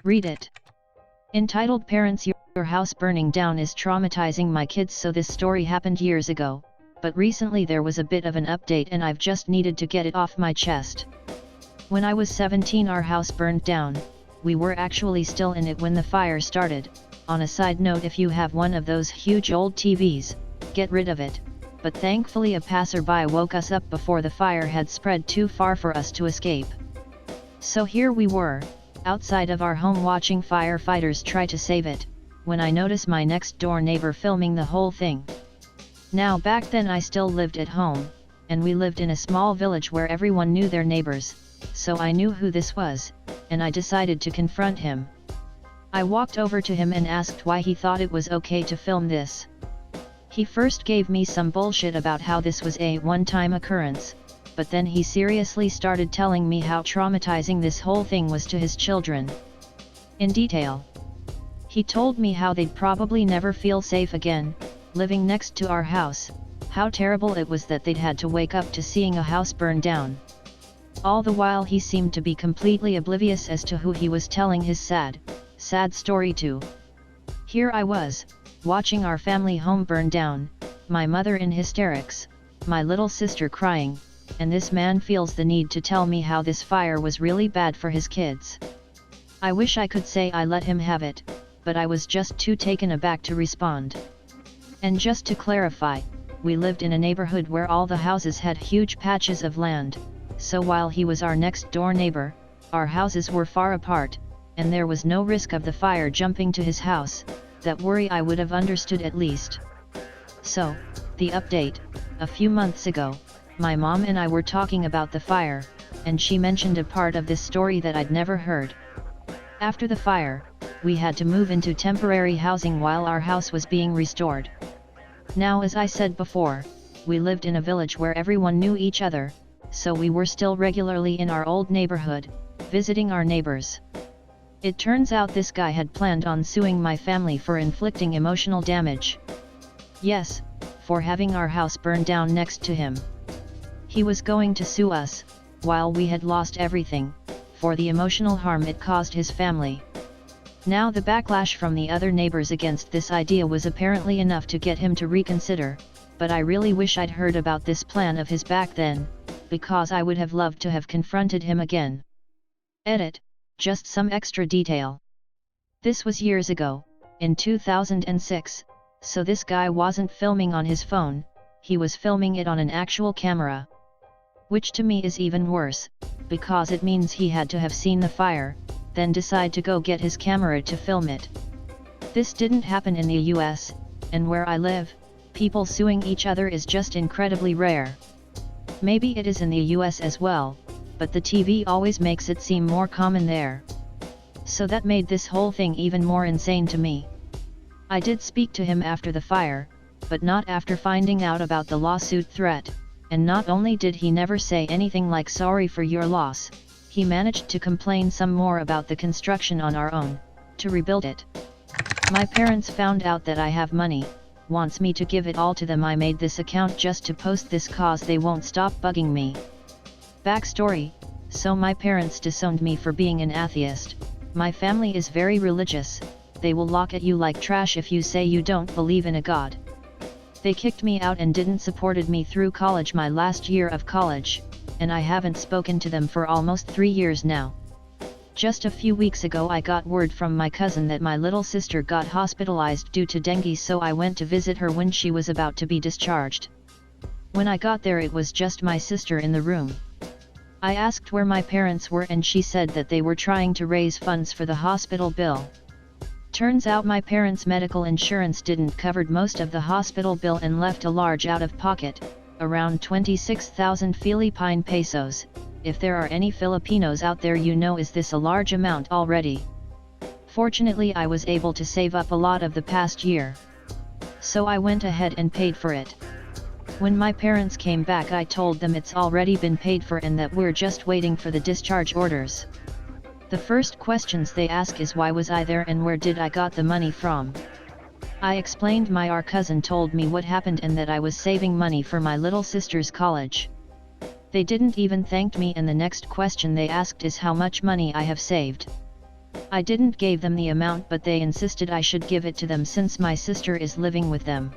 Read it. Entitled Parents, Your House Burning Down is Traumatizing My Kids. So this story happened years ago, but recently there was a bit of an update and I've just needed to get it off my chest. When I was 17, our house burned down. We were actually still in it when the fire started. On a side note, if you have one of those huge old TVs, get rid of it. But thankfully a passerby woke us up before the fire had spread too far for us to escape. So here we were, outside of our home watching firefighters try to save it, when I noticed my next door neighbor filming the whole thing. Now back then I still lived at home, and we lived in a small village where everyone knew their neighbors, so I knew who this was, and I decided to confront him. I walked over to him and asked why he thought it was okay to film this. He first gave me some bullshit about how this was a one-time occurrence, but then he seriously started telling me how traumatizing this whole thing was to his children. In detail. He told me how they'd probably never feel safe again, living next to our house, how terrible it was that they'd had to wake up to seeing a house burn down. All the while he seemed to be completely oblivious as to who he was telling his sad story to. Here I was, watching our family home burn down, my mother in hysterics, my little sister crying, and this man feels the need to tell me how this fire was really bad for his kids. I wish I could say I let him have it, but I was just too taken aback to respond. And just to clarify, we lived in a neighborhood where all the houses had huge patches of land, so while he was our next door neighbor, our houses were far apart, and there was no risk of the fire jumping to his house. That worry I would have understood at least. So, the update: a few months ago, my mom and I were talking about the fire, and she mentioned a part of this story that I'd never heard. After the fire, we had to move into temporary housing while our house was being restored. Now, as I said before, we lived in a village where everyone knew each other, so we were still regularly in our old neighborhood, visiting our neighbors. It turns out this guy had planned on suing my family for inflicting emotional damage. Yes, for having our house burned down next to him. He was going to sue us, while we had lost everything, for the emotional harm it caused his family. Now the backlash from the other neighbors against this idea was apparently enough to get him to reconsider, but I really wish I'd heard about this plan of his back then, because I would have loved to have confronted him again. Edit. Just some extra detail. This was years ago, in 2006, so this guy wasn't filming on his phone, he was filming it on an actual camera. Which to me is even worse, because it means he had to have seen the fire, then decide to go get his camera to film it. This didn't happen in the US, and where I live, people suing each other is just incredibly rare. Maybe it is in the US as well, but the TV always makes it seem more common there. So that made this whole thing even more insane to me. I did speak to him after the fire, but not after finding out about the lawsuit threat, and not only did he never say anything like sorry for your loss, he managed to complain some more about the construction on our own, to rebuild it. My parents found out that I have money, wants me to give it all to them. I made this account just to post this cause they won't stop bugging me. Backstory: so my parents disowned me for being an atheist. My family is very religious, they will look at you like trash if you say you don't believe in a god. They kicked me out and didn't supported me through college, my last year of college, and I haven't spoken to them for almost 3 years now. Just a few weeks ago I got word from my cousin that my little sister got hospitalized due to dengue, so I went to visit her when she was about to be discharged. When I got there it was just my sister in the room. I asked where my parents were and she said that they were trying to raise funds for the hospital bill. Turns out my parents' medical insurance didn't cover most of the hospital bill and left a large out-of-pocket, around 26,000 Philippine pesos. If there are any Filipinos out there, you know, is this a large amount already? Fortunately I was able to save up a lot of the past year. So I went ahead and paid for it. When my parents came back I told them it's already been paid for and that we're just waiting for the discharge orders. The first questions they ask is why was I there and where did I got the money from. I explained our cousin told me what happened and that I was saving money for my little sister's college. They didn't even thank me, and the next question they asked is how much money I have saved. I didn't give them the amount, but they insisted I should give it to them since my sister is living with them.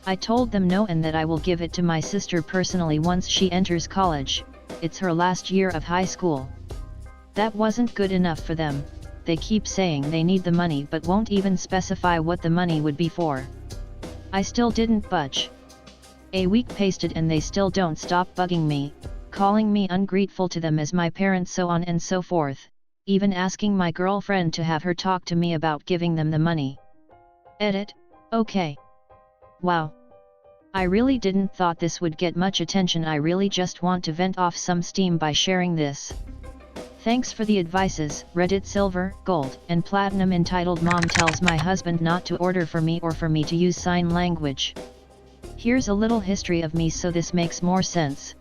I told them no and that I will give it to my sister personally once she enters college. It's her last year of high school. That wasn't good enough for them. They keep saying they need the money but won't even specify what the money would be for. I still didn't budge. A week passed and they still don't stop bugging me, calling me ungrateful to them as my parents, so on and so forth, even asking my girlfriend to have her talk to me about giving them the money. Edit, okay. Wow. I really didn't thought this would get much attention. I really just want to vent off some steam by sharing this. Thanks for the advices. Reddit Silver, Gold, and Platinum entitled Mom tells my husband not to order for me or for me to use sign language. Here's a little history of me so this makes more sense.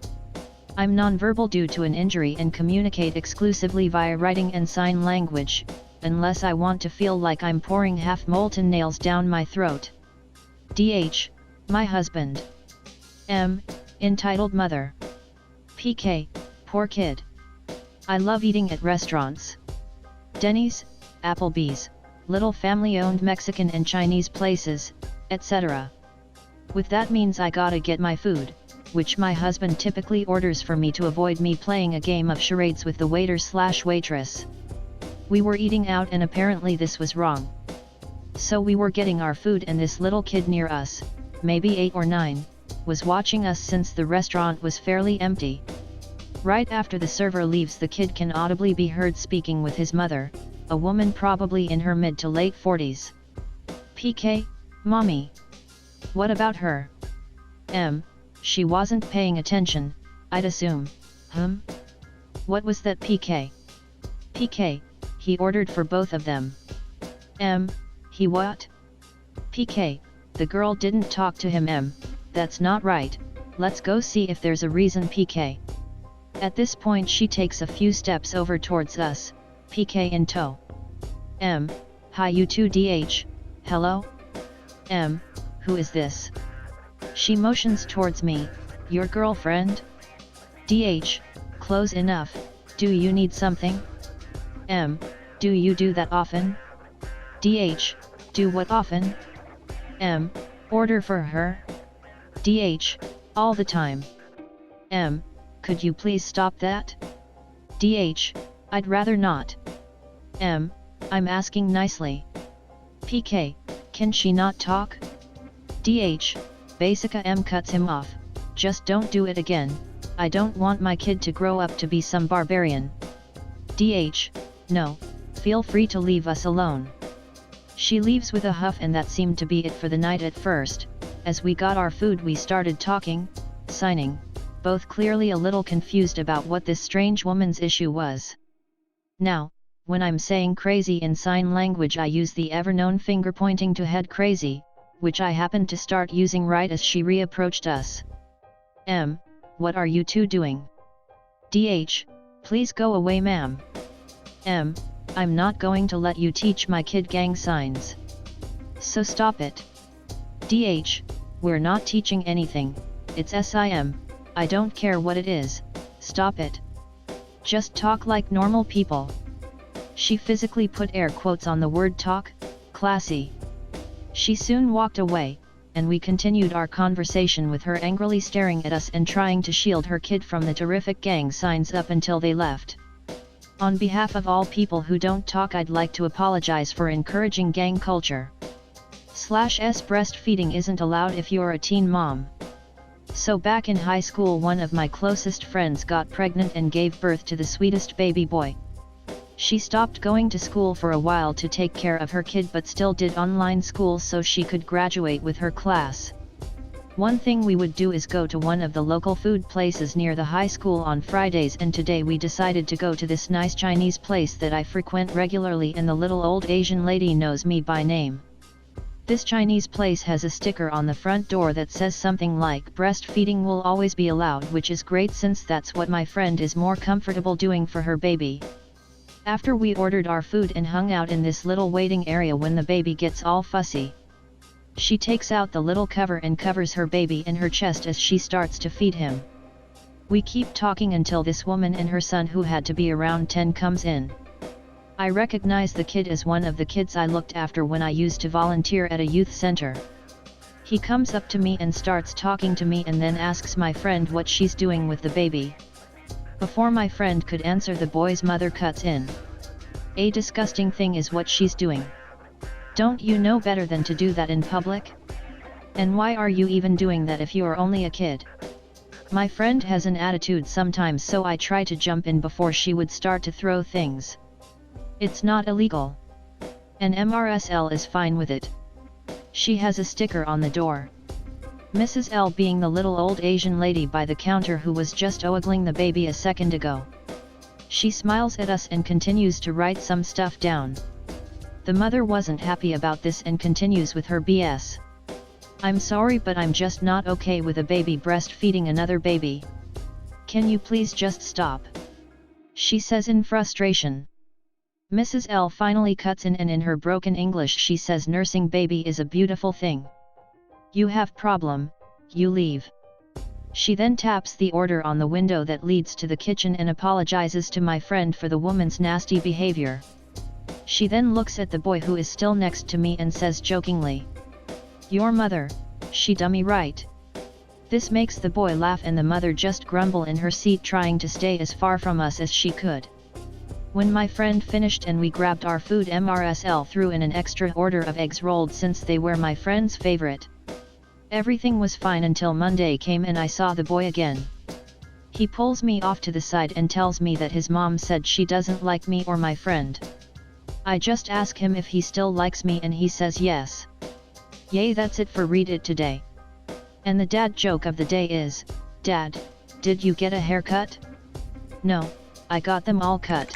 I'm nonverbal due to an injury and communicate exclusively via writing and sign language, unless I want to feel like I'm pouring half-molten nails down my throat. DH, my husband. M, entitled Mother. PK, poor kid. I love eating at restaurants. Denny's, Applebee's, little family-owned Mexican and Chinese places, etc. With that means I gotta get my food, which my husband typically orders for me to avoid me playing a game of charades with the waiter/waitress. We were eating out and apparently this was wrong. So we were getting our food and this little kid near us, maybe 8 or 9, was watching us since the restaurant was fairly empty. Right after the server leaves, the kid can audibly be heard speaking with his mother, a woman probably in her mid to late 40s. PK, Mommy. What about her? M, she wasn't paying attention, I'd assume. What was that? PK. PK, he ordered for both of them. M, he what? PK, the girl didn't talk to him. M, that's not right, let's go see if there's a reason. PK. At this point she takes a few steps over towards us, PK in tow. M, hi you two. DH, hello? M, who is this? She motions towards me, your girlfriend? DH, close enough, do you need something? M, do you do that often? DH, do what often? M, order for her? DH, all the time. M, could you please stop that? DH, I'd rather not. M, I'm asking nicely. PK, can she not talk? DH, Basica. M cuts him off, just don't do it again, I don't want my kid to grow up to be some barbarian. DH, no, feel free to leave us alone. She leaves with a huff and that seemed to be it for the night at first. As we got our food we started talking, signing, both clearly a little confused about what this strange woman's issue was. Now, when I'm saying crazy in sign language I use the ever-known finger pointing to head crazy, which I happened to start using right as she reapproached us. M, what are you two doing? DH, please go away ma'am. M, I'm not going to let you teach my kid gang signs. So stop it. DH, we're not teaching anything, it's SIM, I don't care what it is, stop it. Just talk like normal people. She physically put air quotes on the word talk, classy. She soon walked away, and we continued our conversation with her angrily staring at us and trying to shield her kid from the terrific gang signs up until they left. On behalf of all people who don't talk, I'd like to apologize for encouraging gang culture. /s breastfeeding isn't allowed if you're a teen mom. So back in high school one of my closest friends got pregnant and gave birth to the sweetest baby boy. She stopped going to school for a while to take care of her kid but still did online school so she could graduate with her class. One thing we would do is go to one of the local food places near the high school on Fridays, and today we decided to go to this nice Chinese place that I frequent regularly and the little old Asian lady knows me by name. This Chinese place has a sticker on the front door that says something like breastfeeding will always be allowed, which is great since that's what my friend is more comfortable doing for her baby. After we ordered our food and hung out in this little waiting area when the baby gets all fussy, she takes out the little cover and covers her baby in her chest as she starts to feed him. We keep talking until this woman and her son, who had to be around 10, comes in. I recognize the kid as one of the kids I looked after when I used to volunteer at a youth center. He comes up to me and starts talking to me and then asks my friend what she's doing with the baby. Before my friend could answer, the boy's mother cuts in. A disgusting thing is what she's doing. Don't you know better than to do that in public? And why are you even doing that if you are only a kid? My friend has an attitude sometimes, so I try to jump in before she would start to throw things. It's not illegal. And MRSL is fine with it. She has a sticker on the door. Mrs. L being the little old Asian lady by the counter who was just ogling the baby a second ago. She smiles at us and continues to write some stuff down. The mother wasn't happy about this and continues with her BS. I'm sorry, but I'm just not okay with a baby breastfeeding another baby. Can you please just stop? She says in frustration. Mrs. L finally cuts in and in her broken English she says nursing baby is a beautiful thing. You have problem, you leave. She then taps the order on the window that leads to the kitchen and apologizes to my friend for the woman's nasty behavior. She then looks at the boy who is still next to me and says jokingly, "Your mother, she dummy right?" This makes the boy laugh and the mother just grumble in her seat, trying to stay as far from us as she could. When my friend finished and we grabbed our food, MRSL threw in an extra order of eggs rolled since they were my friend's favorite. Everything was fine until Monday came and I saw the boy again. He pulls me off to the side and tells me that his mom said she doesn't like me or my friend. I just ask him if he still likes me and he says yes. Yay, that's it for Read It today. And the dad joke of the day is, "Dad, did you get a haircut?" No, I got them all cut.